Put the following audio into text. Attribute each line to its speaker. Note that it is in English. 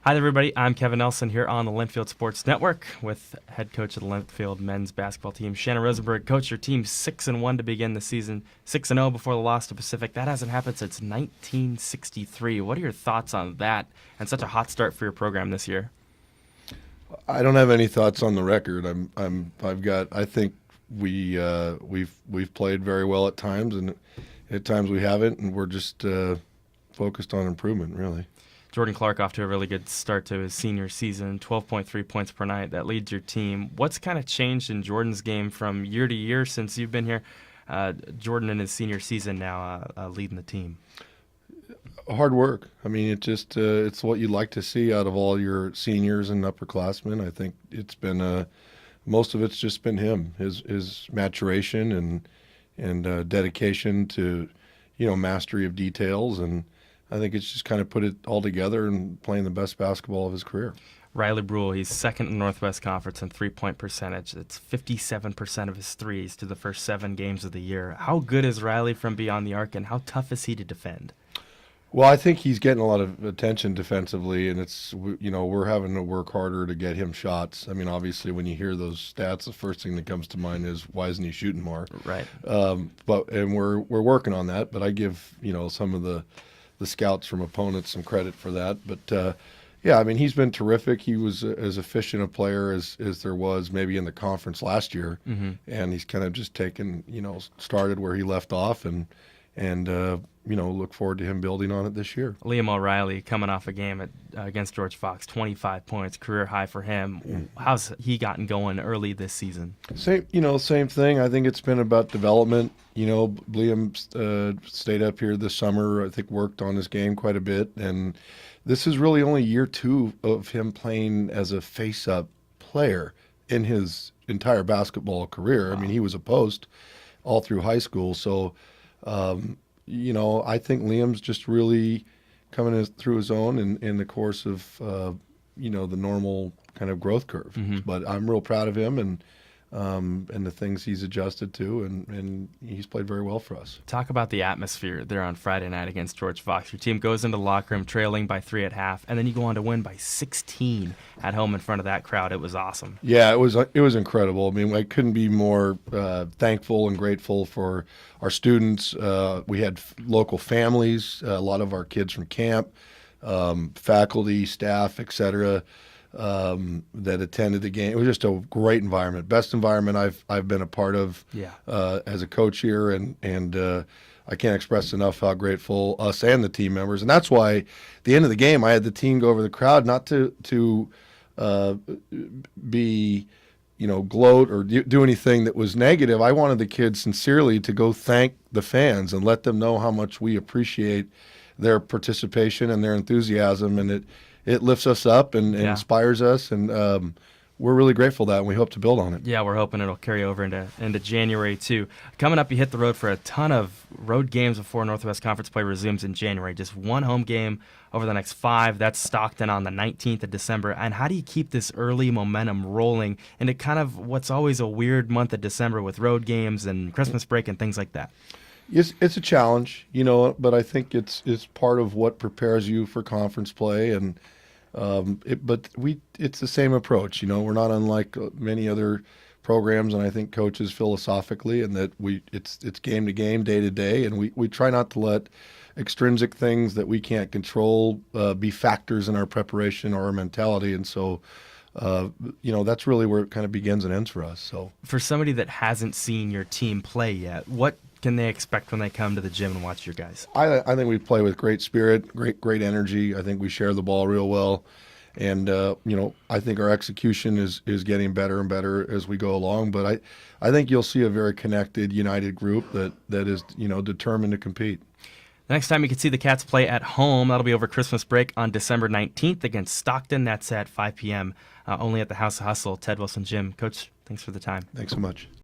Speaker 1: Hi, everybody. I'm Kevin Nelson here on the Linfield Sports Network with head coach of the Linfield men's basketball team, Shanan Rosenberg. Coach, your team 6-1 to begin the season, 6-0 before the loss to Pacific. That hasn't happened since 1963. What are your thoughts on that and such a hot start for your program this year?
Speaker 2: I don't have any thoughts on the record. I think we've played very well at times, and at times we haven't, and we're just focused on improvement, really.
Speaker 1: Jordan Clark off to a really good start to his senior season, 12.3 points per night. That leads your team. What's kind of changed in Jordan's game from year to year since you've been here? Jordan in his senior season now leading the team.
Speaker 2: Hard work. I mean, it's what you'd like to see out of all your seniors and upperclassmen. I think it's been most of it's just been him, his maturation and dedication to mastery of details, and I think it's just kind of put it all together and playing the best basketball of his career.
Speaker 1: Riley Bruhl, he's second in the Northwest Conference in three-point percentage. It's 57% of his threes to the first 7 games of the year. How good is Riley from beyond the arc, and how tough is he to defend?
Speaker 2: Well, I think he's getting a lot of attention defensively, and we're having to work harder to get him shots. I mean, obviously, when you hear those stats, the first thing that comes to mind is why isn't he shooting more?
Speaker 1: Right.
Speaker 2: But we're working on that. But I give some of the scouts from opponents some credit for that. But yeah, I mean, he's been terrific. He was as efficient a player as there was maybe in the conference last year, and he's kind of just taken started where he left off, and look forward to him building on it this year.
Speaker 1: Liam O'Reilly coming off a game against George Fox, 25 points, career high for him. Yeah. How's he gotten going early this season?
Speaker 2: Same thing. I think it's been about development. Liam stayed up here this summer. I think worked on his game quite a bit, and this is really only year 2 of him playing as a face-up player in his entire basketball career. Wow. I mean, he was a post all through high school, so. I think Liam's just really coming through his own in the course of, the normal kind of growth curve. Mm-hmm. But I'm real proud of him and the things he's adjusted to, and he's played very well for us.
Speaker 1: Talk about the atmosphere there on Friday night against George Fox. Your team goes into the locker room trailing by 3 at half, and then you go on to win by 16 at home in front of that crowd. It was awesome.
Speaker 2: Yeah, it was incredible. I mean, I couldn't be more thankful and grateful for our students. We had local families, a lot of our kids from camp, faculty, staff, etc. That attended the game. It was just a great environment, best environment I've been a part of as a coach here, and I can't express enough how grateful us and the team members. And that's why at the end of the game I had the team go over the crowd, not to be gloat or do anything that was negative. I wanted the kids sincerely to go thank the fans and let them know how much we appreciate their participation and their enthusiasm, and it lifts us up and inspires us, and we're really grateful for that, and we hope to build on it.
Speaker 1: Yeah, we're hoping it'll carry over into January, too. Coming up, you hit the road for a ton of road games before Northwest Conference play resumes in January. Just one home game over the next 5. That's Stockton on the 19th of December. And how do you keep this early momentum rolling into kind of what's always a weird month of December with road games and Christmas break and things like that?
Speaker 2: It's a challenge, but I think it's part of what prepares you for conference play, and it's the same approach. We're not unlike many other programs, and I think coaches philosophically, and that it's game to game, day to day, and we try not to let extrinsic things that we can't control be factors in our preparation or our mentality, and so. That's really where it kind of begins and ends for us. So,
Speaker 1: for somebody that hasn't seen your team play yet, what can they expect when they come to the gym and watch your guys?
Speaker 2: I think we play with great spirit, great energy. I think we share the ball real well, and I think our execution is getting better and better as we go along. But I think you'll see a very connected, united group that is determined to compete.
Speaker 1: The next time you can see the Cats play at home, that'll be over Christmas break on December 19th against Stockton. That's at 5 p.m. Only at the House of Hustle, Ted Wilson Gym. Coach, thanks for the time.
Speaker 2: Thanks so much.